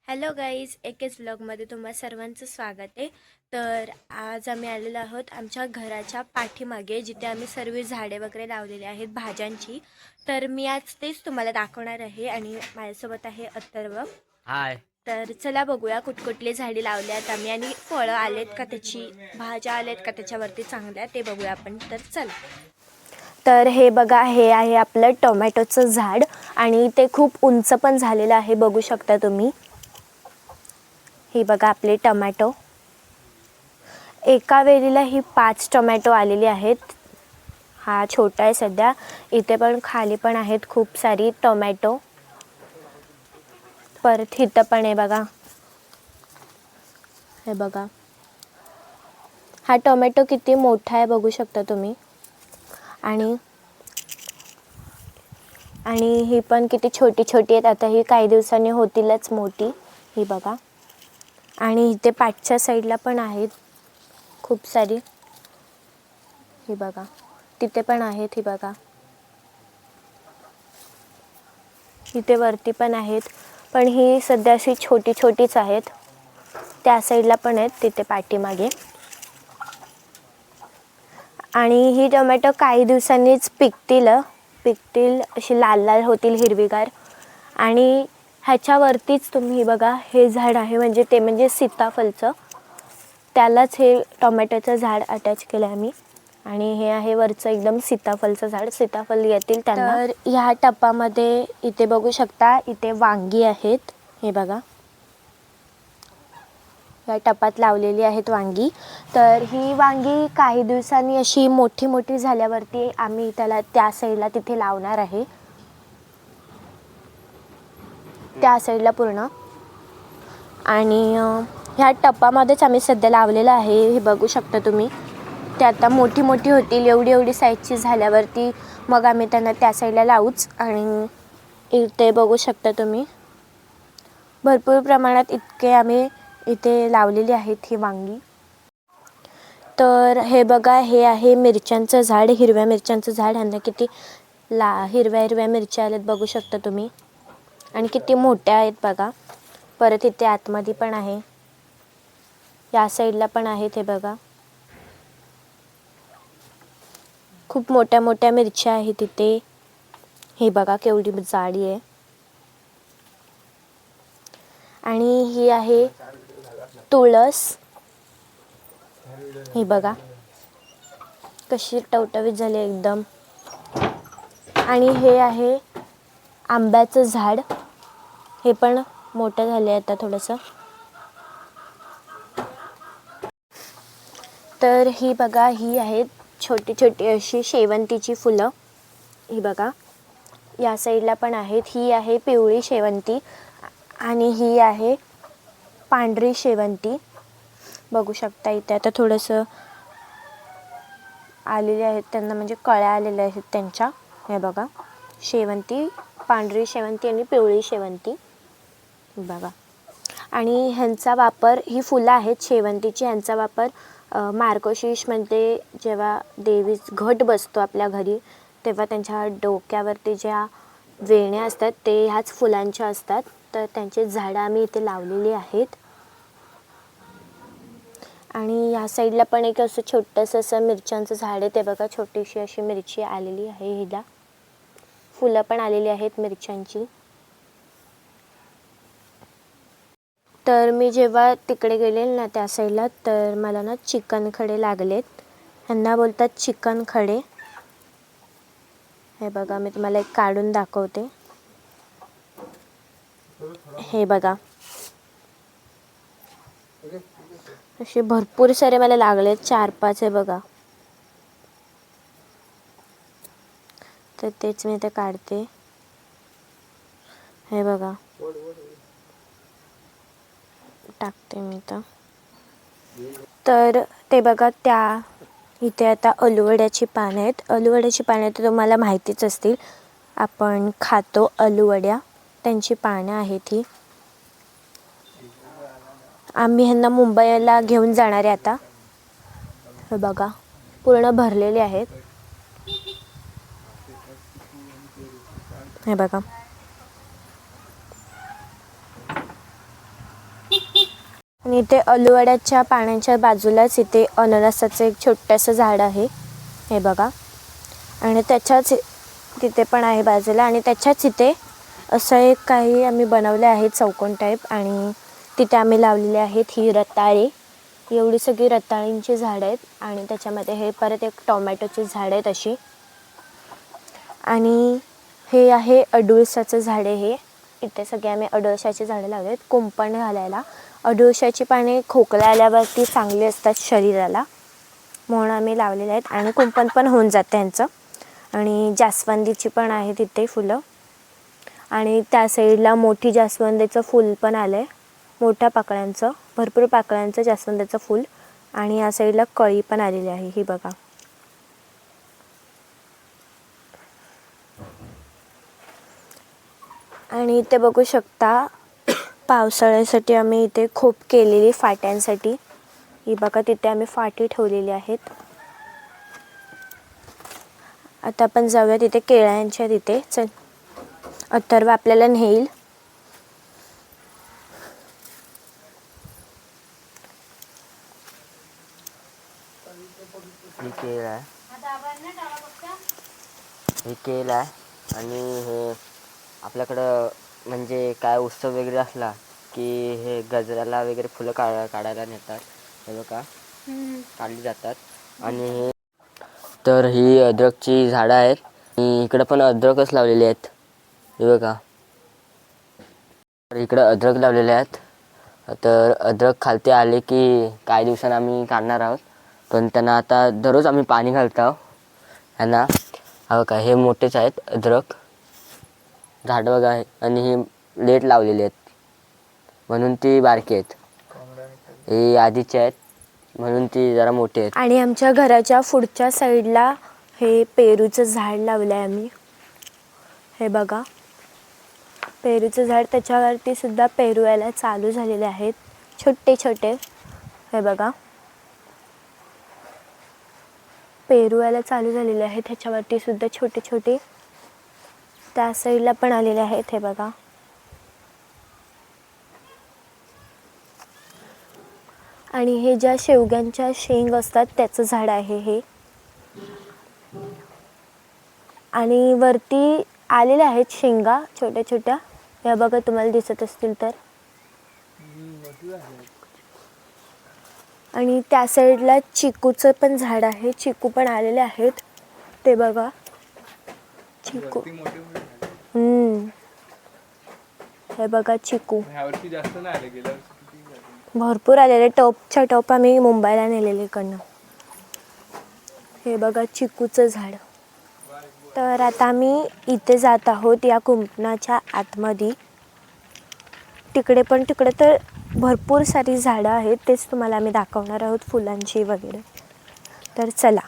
Hello guys, एकेच व्लॉगमध्ये तुम्हा सर्वांचं स्वागत आहे. तर आज आम्ही आलेलो आहोत आमच्या घराच्या पाठीमागे, जिथे आम्ही सर्व झाडे वगैरे लावलेली आहेत भाज्यांची. तर मी आज तेच तुम्हाला दाखवणार आहे आणि माझ्यासोबत आहे अथर्व. हाय. तर चला बघूया कुठकुठली झाडी लावल्यात आम्ही आणि फळं आलेत का, त्याची भाज्या आल्यात का त्याच्यावरती चांगल्या, ते बघूया आपण. तर चला. तर हे बघा, हे आहे आपलं टोमॅटोचं झाड आणि ते खूप उंच पण झालेलं आहे, बघू शकता तुम्ही. हे बघा आपले टोमॅटो, एका वेळेला ही 5 टोमॅटो आलेली आहेत. हा छोटा आहे सध्या. इथे पण खाली पण आहेत खूप सारी टोमॅटो. परत इथं पण आहे बघा. हे बघा, हा टोमॅटो किती मोठा आहे बघू शकता तुम्ही. आणि ही पण किती छोटी छोटी आहेत. आता ही काही दिवसांनी होतीलच मोठी. ही बघा. आणि इथे पाठच्या साईडला पण आहेत खूप सारी. ही बघा, तिथे पण आहेत. ही बघा, इथे वरती पण आहेत, पण ही सध्या अशी छोटी छोटीच आहेत. त्या साईडला पण आहेत तिथे पाठीमागे. आणि ही टोमॅटो काही दिवसांनीच पिकतील, अशी लाल लाल होतील, हिरवीगार. आणि ह्याच्यावरतीच तुम्ही बघा, हे झाड आहे म्हणजे सीताफळचं, त्यालाच हे टोमॅटोचं झाड अटॅच केलं आहे आम्ही. आणि हे आहे वरचं एकदम सीताफळचं झाड, सीताफळ येतील त्यांना. तर ह्या टपामध्ये इथे बघू शकता, इथे वांगी आहेत. हे बघा, या टपात लावलेली आहेत वांगी. तर ही वांगी काही दिवसांनी अशी मोठी मोठी झाल्यावरती आम्ही त्याला त्या साईडला तिथे लावणार आहे, त्या साईडला पूर्ण. आणि ह्या टपामध्येच आम्ही सध्या लावलेलं आहे. हे बघू शकता तुम्ही. ते आता मोठी मोठी होतील, एवढी एवढी साईजची झाल्यावरती मग आम्ही त्यांना त्या साईडला लावूच. आणि इथे बघू शकता तुम्ही, भरपूर प्रमाणात इतके आम्ही इथे लावलेली आहेत ही वांगी. तर हे बघा, हे आहे मिरच्यांचं झाड, हिरव्या मिरच्यांचं झाड. ह्यांना किती हिरव्या हिरव्या मिरच्या आल्यात बघू शकता तुम्ही. आणि किती मोठ्या आहेत बघा. परत इथे आतमध्ये पण आहे, या साईडला पण आहेत. हे बघा, खूप मोठ्या मोठ्या मिरच्या आहेत इथे. हे बघा केवढी जाडी आहे. आणि ही आहे तुळस. ही बघा कशी टवटवीत झाली एकदम. आणि हे आहे आंब्याचं झाड, हे पण मोठं झाले आता थोडंसं. तर ही बघा, ही आहेत छोटी छोटी अशी शेवंतीची फुलं. ही बघा, या साईडला पण आहेत. ही आहे पिवळी शेवंती आणि ही आहे पांढरी शेवंती. बघू शकता इथे आता थोडंसं आलेले आहेत त्यांना, म्हणजे कळ्या आलेल्या आहेत त्यांच्या. हे बघा, शेवंती, पांढरी शेवंती आणि पिवळी शेवंती. बघा. आणि ह्यांचा वापर, ही फुलं आहेत शेवंतीची, ह्यांचा वापर मार्गशीर्षमध्ये जेव्हा देवीच घट बसतो आपल्या घरी, तेव्हा त्यांच्या डोक्यावरती ज्या वेण्या असतात ते ह्याच फुलांच्या असतात. तर त्यांचे झाडं आम्ही इथे लावलेली आहेत. आणि या साईडला पण एक असं छोटंसं असं मिरच्यांचं झाड आहे. ते बघा, छोटीशी अशी मिरची आलेली आहे, हिला फुलं पण आलेली आहेत मिरच्यांची. तर मी जेव्हा तिकडे गेले ना त्या साईडला, तर मला ना चिकन खडे लागलेत. ह्यांना बोलतात चिकन खडे. हे बघा, मी तुम्हाला एक काढून दाखवते. हे बघा, असे भरपूर सारे मला लागलेत, 4-5 आहे बघा. तर तेच मी ते काढते. हे बघा, टाकते मी तर ते बघा, त्या इथे आता अळूवड्याची पानं आहेत. अळूवड्याची पानं तर तुम्हाला माहितीच असतील, आपण खातो अळूवड्या, त्यांची पानं आहेत ही. आम्ही ह्यांना मुंबईला घेऊन जाणार आहे आता. हे बघा, पूर्ण भरलेले आहेत. हे बघा, आणि इथे अळूवड्याच्या पाण्याच्या बाजूलाच इथे अननसाचं एक छोटंसं झाड आहे, हे बघा. आणि त्याच्याच तिथे पण आहे बाजूला, आणि त्याच्याच इथे असं एक काही आम्ही बनवले आहे चौकोन टाईप, आणि तिथे आम्ही लावलेले आहेत ही रताळे. एवढी सगळी रताळींची झाडं आहेत, आणि त्याच्यामध्ये हे परत एक टोमॅटोची झाडं आहेत अशी. आणि हे आहे अडुळसाचं झाड आहे. हे इथे सगळे आम्ही अडुळसाची झाडं लावली आहेत कुंपण घालायला. अडुळसाची पाने खोकला आल्यावरती चांगली असतात शरीराला, म्हणून आम्ही लावलेले आहेत. आणि कुंपण पण होऊन जातं त्यांचं. आणि जास्वंदीची पण आहे तिथे फुलं. आणि त्या साईडला मोठी जास्वंदीचं फूल पण आलं आहे, मोठ्या पाकळ्यांचं, भरपूर पाकळ्यांचं जास्वंदीचं फूल. आणि या साईडला कळी पण आलेली आहे, ही बघा. आणि इथे बघू शकता पावसाळ्यासाठी आम्ही इथे खोप केलेली फाट्यांसाठी. ही बघा, तिथे आम्ही फाटी ठेवलेली आहेत. आता आपण जाऊया तिथे केळ्यांच्या तिथे. चल, अथर्व आपल्याला नेईल. ही केळ आहे, ही केळ आहे. आणि हे आपल्याकडं म्हणजे काय उत्सव वगैरे असला की हे गजऱ्याला वगैरे फुलं काढायला नेतात, हे बघा, काढली जातात. आणि हे तर ही अद्रकची झाडं आहेत. इकडं पण अद्रकच लावलेली आहेत, हे बघा. तर इकडं अद्रक लावलेले आहेत. तर अद्रक खालते आले की काही दिवसांनी आम्ही काढणार आहोत. पण त्यांना आता दररोज आम्ही पाणी घालतो ह्यांना. हा बघा, हे मोठेच आहेत अद्रक झाडं बघा. आणि ही लेट लावलेली आहेत म्हणून ती बारकी आहेत. ही आधीची आहेत म्हणून ती जरा मोठी आहेत. आणि आमच्या घराच्या पुढच्या साईडला हे पेरूचं झाड लावलं आहे आम्ही, हे बघा. पेरूचं झाड, त्याच्यावरती सुद्धा पेरू यायला चालू झालेले आहेत, छोटे छोटे, हे बघा. पेरू यायला चालू झालेले आहेत ह्याच्यावरती सुद्धा छोटे छोटे. त्या साईडला पण आलेले आहेत, हे बघा. आणि हे ज्या शेवग्यांच्या शेंग असतात त्याचं झाड आहे हे. आणि वरती आलेले आहेत शेंगा छोट्या छोट्या, या बघा, तुम्हाला दिसत असतील तर. आणि त्या साईडला चिकूचं पण झाड आहे, चिकू पण आलेले आहेत, ते बघा, चिकू. हे बघा चिकू. भरपूर आलेले, टोपच्या टोप आम्ही मुंबईला नेलेले इकडनं. हे बघा चिकूचं झाड. तर आता आम्ही इथे जात आहोत या कुंपणाच्या आतमध्ये. तिकडे तर भरपूर सारी झाडं आहेत, तेच तुम्हाला आम्ही दाखवणार आहोत, फुलांची वगैरे. तर चला.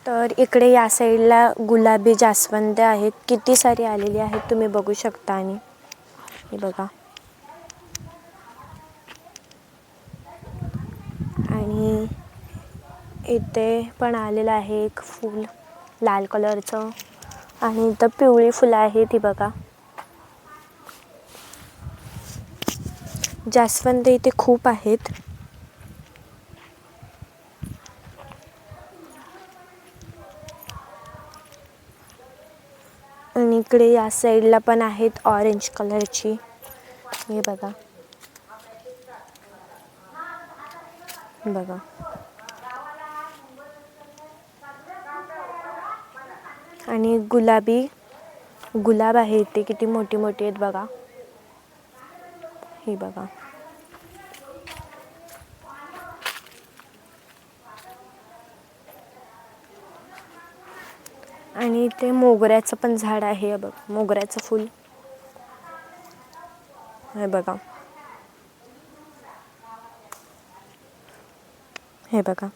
तर इकडे या साईडला गुलाबी जास्वंद आहेत, किती सारी आलेली आहेत तुम्ही बघू शकता. आणि हे बघा. आणि इथे पण आलेलं आहे एक फूल लाल कलरचं. आणि इथं पिवळी फुलं आहेत, ती बघा. जास्वंद इथे खूप आहेत. आणि इकडे या साईडला पण आहेत ऑरेंज कलरची, हे बघा. बघा. आणि गुलाब आहे इथे, किती मोठी मोठी आहेत बघा, हे बघा. आणि इथे मोगऱ्याचं पण झाड आहे, बघ, मोगऱ्याचं फूल, हे बघा. हे बघा.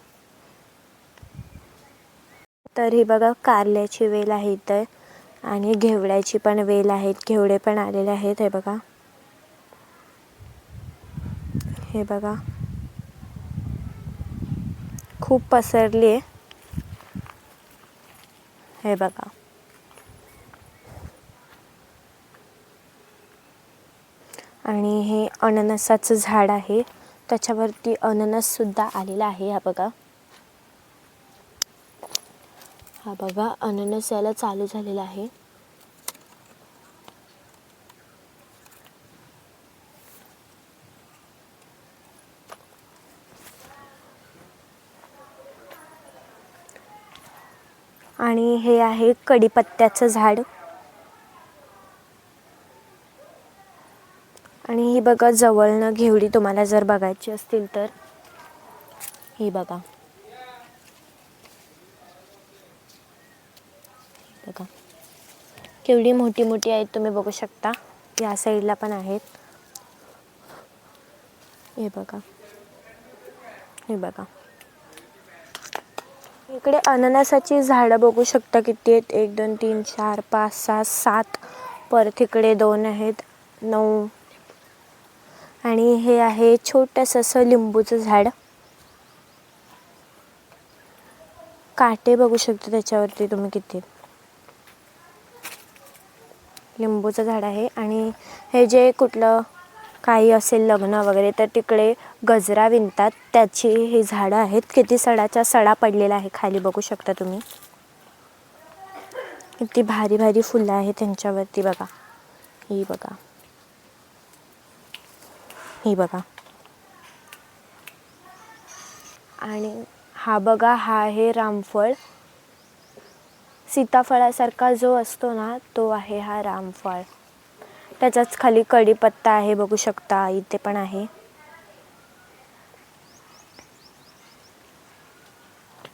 तर ही बघा कारल्याची वेल आहे इथं. आणि घेवड्याची पण वेल आहेत, घेवडे पण आलेले आहेत, हे बघा. हे बघा, खूप पसरली आहे, हे बघा. आणि हे अननसाचं झाड आहे, त्याच्यावरती अननससुद्धा आलेला आहे. हा बघा, हा बघा, अननस यायला चालू झालेला आहे. आणि हे आहे कढीपत्त्याचं झाड. आणि ही बघा जवळनं घेवडी तुम्हाला जर बघायची असतील तर ही बघा, बघा केवढी मोठी मोठी आहेत, तुम्ही बघू शकता. या साईडला पण आहेत. हे बघा, हे बघा, इकडे अननसाची झाडं बघू शकता किती आहेत. 1 2 3 4 5 6 7. परत इकडे 2 आहेत, 9. आणि हे आहे छोटंसं असं लिंबूचं झाड. काटे बघू शकता त्याच्यावरती तुम्ही किती. लिंबूचं झाड आहे. आणि हे जे कुठलं काही असेल लग्न वगैरे तर तिकडे गजरा विणतात त्याची ही झाडं आहेत. किती सडाच्या सडा पडलेला आहे खाली बघू शकता तुम्ही. किती भारी भारी फुलं आहेत त्यांच्यावरती बघा. ही बघा, ही बघा. आणि हा बघा, हा आहे रामफळ. सीताफळासारखा जो असतो ना तो आहे हा रामफळ. त्याच्याच खाली कढीपत्ता आहे बघू शकता. इथे पण आहे.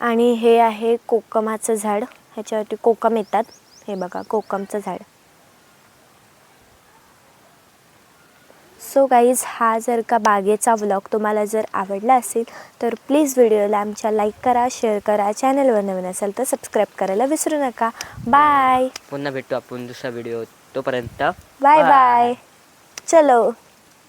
आणि हे आहे कोकमाचं झाड. ह्याच्यावरती कोकम येतात. हे बघा, कोकमचं झाड. सो गाईज, हा जर का बागेचा व्लॉग तुम्हाला जर आवडला असेल तर प्लीज व्हिडिओला आमच्या लाईक करा, शेअर करा. चॅनलवर नवीन असेल तर सबस्क्राईब करायला विसरू नका. बाय. पुन्हा भेटू आपण दुसरा व्हिडिओ. तोपर्यंत बाय बाय. चलो.